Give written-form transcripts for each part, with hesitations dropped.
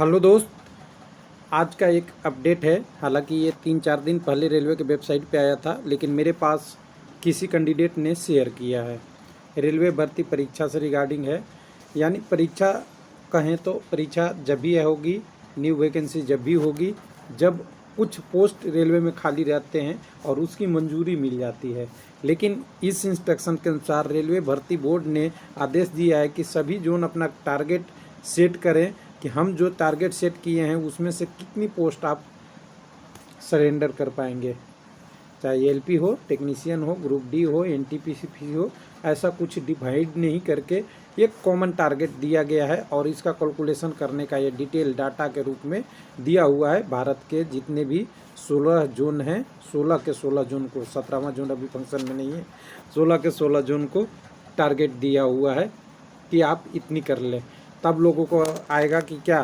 Hello दोस्त, आज का एक अपडेट है। हालांकि ये 3-4 दिन पहले रेलवे के वेबसाइट पे आया था, लेकिन मेरे पास किसी कैंडिडेट ने शेयर किया है। रेलवे भर्ती परीक्षा से रिगार्डिंग है। यानी परीक्षा कहें तो परीक्षा जब भी होगी, न्यू वैकेंसी जब भी होगी, जब कुछ पोस्ट रेलवे में खाली रहते हैं और उसकी मंजूरी मिल जाती है। लेकिन इस इंस्ट्रक्शन के अनुसार रेलवे भर्ती बोर्ड ने आदेश दिया है कि सभी जोन अपना टारगेट सेट करें कि हम जो टारगेट सेट किए हैं उसमें से कितनी पोस्ट आप सरेंडर कर पाएंगे। चाहे एलपी हो, टेक्नीशियन हो, ग्रुप डी हो, एनटीपीसी हो, ऐसा कुछ डिवाइड नहीं करके एक कॉमन टारगेट दिया गया है और इसका कैलकुलेशन करने का ये डिटेल डाटा के रूप में दिया हुआ है। भारत के जितने भी 16 जोन हैं, 16 के 16 जोन को, 17वां जोन अभी फंक्शन में नहीं है, 16 के 16 जोन को टारगेट दिया हुआ है कि आप इतनी कर लें। तब लोगों को आएगा कि क्या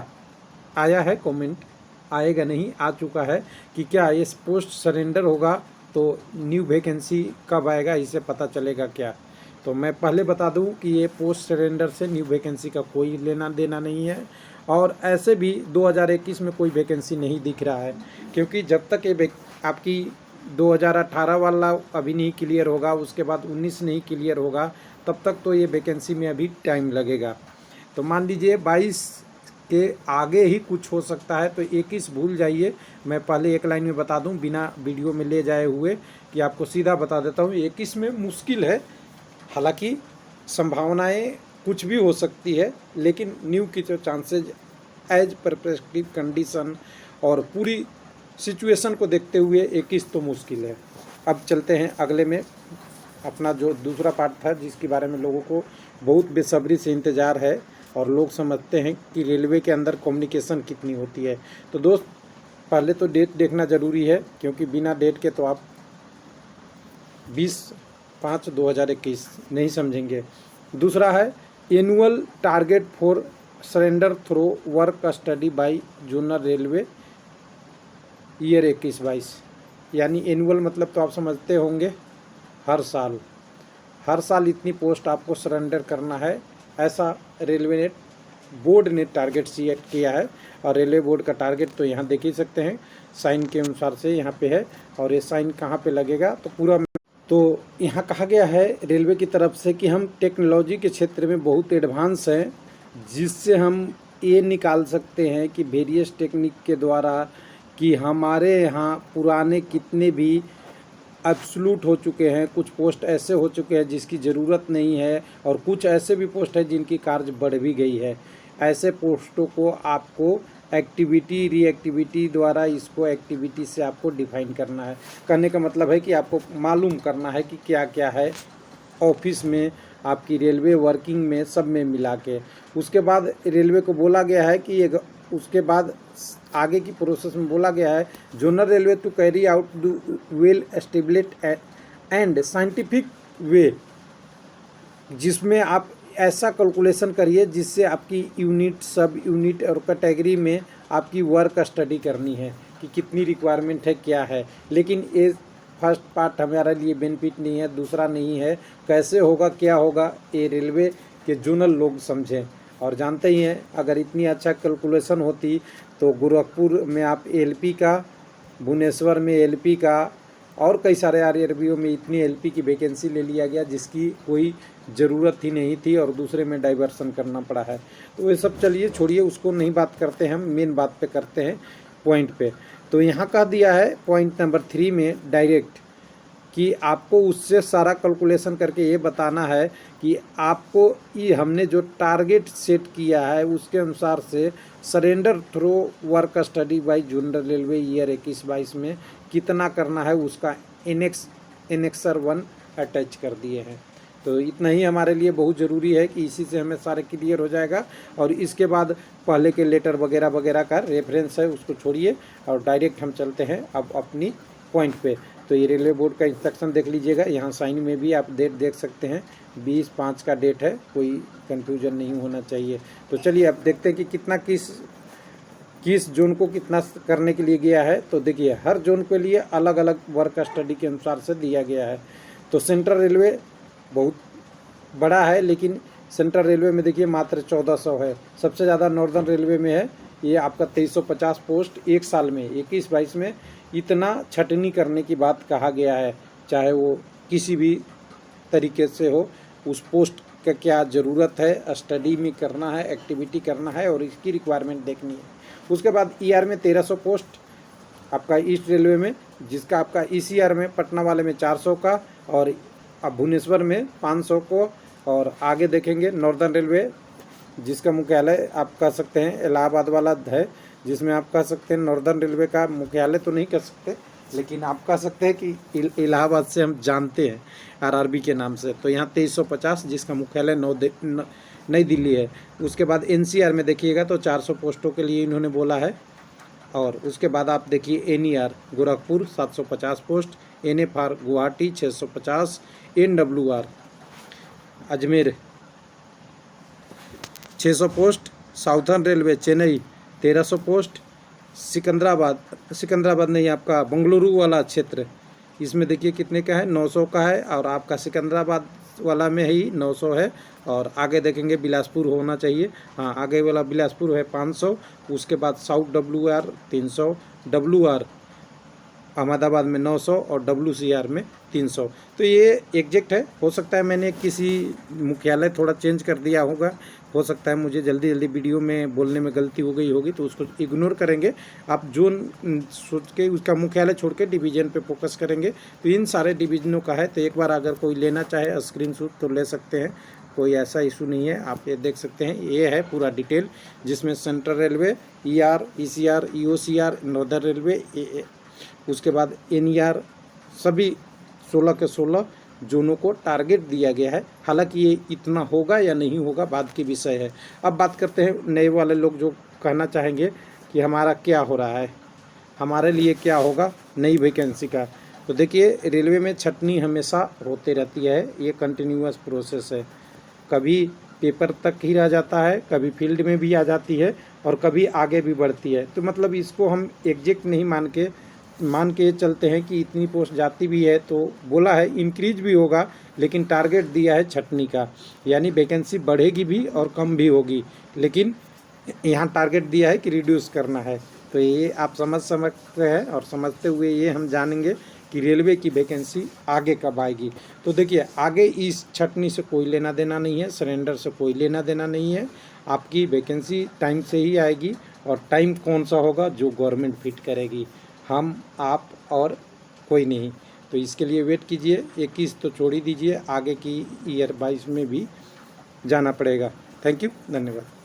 आया है कमेंट, आएगा नहीं, आ चुका है कि क्या ये पोस्ट सरेंडर होगा तो न्यू वैकेंसी कब आएगा, इसे पता चलेगा क्या। तो मैं पहले बता दूं कि ये पोस्ट सरेंडर से न्यू वैकेंसी का कोई लेना देना नहीं है और ऐसे भी 2021 में कोई वैकेंसी नहीं दिख रहा है, क्योंकि जब तक ये आपकी 2018 वाला अभी नहीं क्लियर होगा, उसके बाद 19 नहीं क्लियर होगा, तब तक तो ये वैकेंसी में अभी टाइम लगेगा। तो मान लीजिए 22 के आगे ही कुछ हो सकता है, तो 21 भूल जाइए। मैं पहले एक लाइन में बता दूं बिना वीडियो में ले जाए हुए कि आपको सीधा बता देता हूं, 21 में मुश्किल है। हालांकि संभावनाएं कुछ भी हो सकती है, लेकिन न्यू की जो चांसेज एज परस्पेक्टिव कंडीशन और पूरी सिचुएशन को देखते हुए 21 तो मुश्किल है। अब चलते हैं अगले में। अपना जो दूसरा पार्ट था जिसके बारे में लोगों को बहुत बेसब्री से इंतज़ार है और लोग समझते हैं कि रेलवे के अंदर कम्युनिकेशन कितनी होती है। तो दोस्त, पहले तो डेट देखना ज़रूरी है, क्योंकि बिना डेट के तो आप 20/5/2021 नहीं समझेंगे। दूसरा है annual target for surrender through work study by zonal railway year 21-22। यानी एनुअल मतलब तो आप समझते होंगे हर साल इतनी पोस्ट आपको सरेंडर करना है, ऐसा रेलवे ने बोर्ड ने टारगेट सेट किया है। और रेलवे बोर्ड का टारगेट तो यहाँ देख ही सकते हैं, साइन के अनुसार से यहाँ पे है। और ये साइन कहाँ पे लगेगा तो पूरा, तो यहाँ कहा गया है रेलवे की तरफ से कि हम टेक्नोलॉजी के क्षेत्र में बहुत एडवांस हैं, जिससे हम ये निकाल सकते हैं कि वेरियस टेक्निक के द्वारा कि हमारे यहाँ पुराने कितने भी एब्सोल्यूट हो चुके हैं, कुछ पोस्ट ऐसे हो चुके हैं जिसकी ज़रूरत नहीं है, और कुछ ऐसे भी पोस्ट है जिनकी कार्य बढ़ भी गई है। ऐसे पोस्टों को आपको एक्टिविटी रिएक्टिविटी द्वारा, इसको एक्टिविटी से आपको डिफाइन करना है। करने का मतलब है कि आपको मालूम करना है कि क्या क्या है ऑफिस में, आपकी रेलवे वर्किंग में, सब में मिला के। उसके बाद रेलवे को बोला गया है कि उसके बाद आगे की प्रोसेस में बोला गया है zonal railway to carry out the well established and scientific way, जिसमें आप ऐसा कैलकुलेशन करिए जिससे आपकी यूनिट, सब यूनिट और कैटेगरी में आपकी वर्क स्टडी करनी है कि कितनी रिक्वायरमेंट है, क्या है। लेकिन ये फर्स्ट पार्ट हमारे लिए बेनिफिट नहीं है, दूसरा नहीं है। कैसे होगा, क्या होगा, ये रेलवे के जोनल लोग समझें। और जानते ही हैं, अगर इतनी अच्छा कैलकुलेशन होती तो गोरखपुर में आप एलपी का, भुवनेश्वर में एलपी का, और कई सारे आरआरबीओ में इतनी एलपी की वैकेंसी ले लिया गया जिसकी कोई ज़रूरत ही नहीं थी और दूसरे में डाइवर्सन करना पड़ा है। तो ये सब चलिए छोड़िए, उसको नहीं बात करते हैं, हम मेन बात पे करते हैं, पॉइंट पे। तो यहाँ कह दिया है पॉइंट नंबर 3 में डायरेक्ट कि आपको उससे सारा कैलकुलेशन करके ये बताना है कि आपको ये हमने जो टारगेट सेट किया है उसके अनुसार से surrender through work study by zonal railway year 21-22 में कितना करना है, उसका एनेक्सर 1 अटैच कर दिए हैं। तो इतना ही हमारे लिए बहुत ज़रूरी है कि इसी से हमें सारे क्लियर हो जाएगा। और इसके बाद पहले के लेटर वगैरह वगैरह का रेफरेंस है, उसको छोड़िए और डायरेक्ट हम चलते हैं अब अपनी पॉइंट पे। तो ये रेलवे बोर्ड का इंस्ट्रक्शन देख लीजिएगा, यहाँ साइन में भी आप डेट देख सकते हैं, 20/5 का डेट है, कोई कन्फ्यूजन नहीं होना चाहिए। तो चलिए अब देखते हैं कि कितना किस जोन को कितना करने के लिए गया है। तो देखिए हर जोन के लिए अलग अलग वर्क स्टडी के अनुसार से दिया गया है। तो सेंट्रल रेलवे बहुत बड़ा है, लेकिन सेंट्रल रेलवे में देखिए मात्र 1400 है। सबसे ज़्यादा नॉर्दर्न रेलवे में है ये आपका 2350 पोस्ट एक साल में 21-22 में इतना छटनी करने की बात कहा गया है, चाहे वो किसी भी तरीके से हो, उस पोस्ट का क्या ज़रूरत है, स्टडी में करना है, एक्टिविटी करना है और इसकी रिक्वायरमेंट देखनी है। उसके बाद ईआर में 1300 पोस्ट आपका ईस्ट रेलवे में, जिसका आपका ईसीआर में पटना वाले में 400 का और भुवनेश्वर में 500 को, और आगे देखेंगे नॉर्दर्न रेलवे जिसका मुख्यालय आप कह सकते हैं इलाहाबाद वाला है, जिसमें आप कह सकते हैं नॉर्दर्न रेलवे का मुख्यालय तो नहीं कह सकते, लेकिन आप कह सकते हैं कि इलाहाबाद से हम जानते हैं आरआरबी के नाम से। तो यहाँ 2350 जिसका मुख्यालय नई दिल्ली है। उसके बाद एनसीआर में देखिएगा तो 400 पोस्टों के लिए इन्होंने बोला है। और उसके बाद आप देखिए NER Gorakhpur 750 post, NFR Guwahati 650, NWR Ajmer 600 post, southern railway Chennai 1300 post, Secunderabad नहीं, आपका बंगलुरु वाला क्षेत्र इसमें देखिए कितने का है, 900 का है, और आपका सिकंदराबाद वाला में ही 900 है। और आगे देखेंगे बिलासपुर होना चाहिए, हाँ आगे वाला बिलासपुर है 500। उसके बाद साउथ डब्ल्यूआर 300, डब्ल्यूआर अहमदाबाद में 900 और डब्ल्यूसीआर में 300। तो ये एग्जैक्ट है, हो सकता है मैंने किसी मुख्यालय थोड़ा चेंज कर दिया होगा, हो सकता है मुझे जल्दी वीडियो में बोलने में गलती हो गई होगी, तो उसको इग्नोर करेंगे। आप जो सोच के उसका मुख्यालय छोड़ के डिवीज़न पे फोकस करेंगे। तो इन सारे डिवीज़नों का है, तो एक बार अगर कोई लेना चाहे स्क्रीनशॉट तो ले सकते हैं, कोई ऐसा इशू नहीं है। आप ये देख सकते हैं, ये है पूरा डिटेल जिसमें central railway, ER, ECR, EOCR, northern railway, उसके बाद एनईआर, सभी 16 के 16 जोनों को टारगेट दिया गया है। हालांकि ये इतना होगा या नहीं होगा बाद की विषय है। अब बात करते हैं नए वाले लोग जो कहना चाहेंगे कि हमारा क्या हो रहा है, हमारे लिए क्या होगा नई वैकेंसी का। तो देखिए रेलवे में छटनी हमेशा होते रहती है, ये कंटिन्यूअस प्रोसेस है। कभी पेपर तक ही रह जाता है, कभी फील्ड में भी आ जाती है और कभी आगे भी बढ़ती है। तो मतलब इसको हम एग्जैक्ट नहीं मान के चलते हैं कि इतनी पोस्ट जाती भी है, तो बोला है इंक्रीज भी होगा, लेकिन टारगेट दिया है छटनी का, यानी वैकेंसी बढ़ेगी भी और कम भी होगी, लेकिन यहाँ टारगेट दिया है कि रिड्यूस करना है। तो ये आप समझते हैं, और समझते हुए ये हम जानेंगे कि रेलवे की वैकेंसी आगे कब आएगी। तो देखिए आगे इस छटनी से कोई लेना देना नहीं है, सरेंडर से कोई लेना देना नहीं है। आपकी वैकेंसी टाइम से ही आएगी, और टाइम कौन सा होगा, जो गवर्नमेंट फिट करेगी, हम आप और कोई नहीं। तो इसके लिए वेट कीजिए, 21 तो छोड़ ही दीजिए, आगे की ईयर 22 में भी जाना पड़ेगा। थैंक यू, धन्यवाद।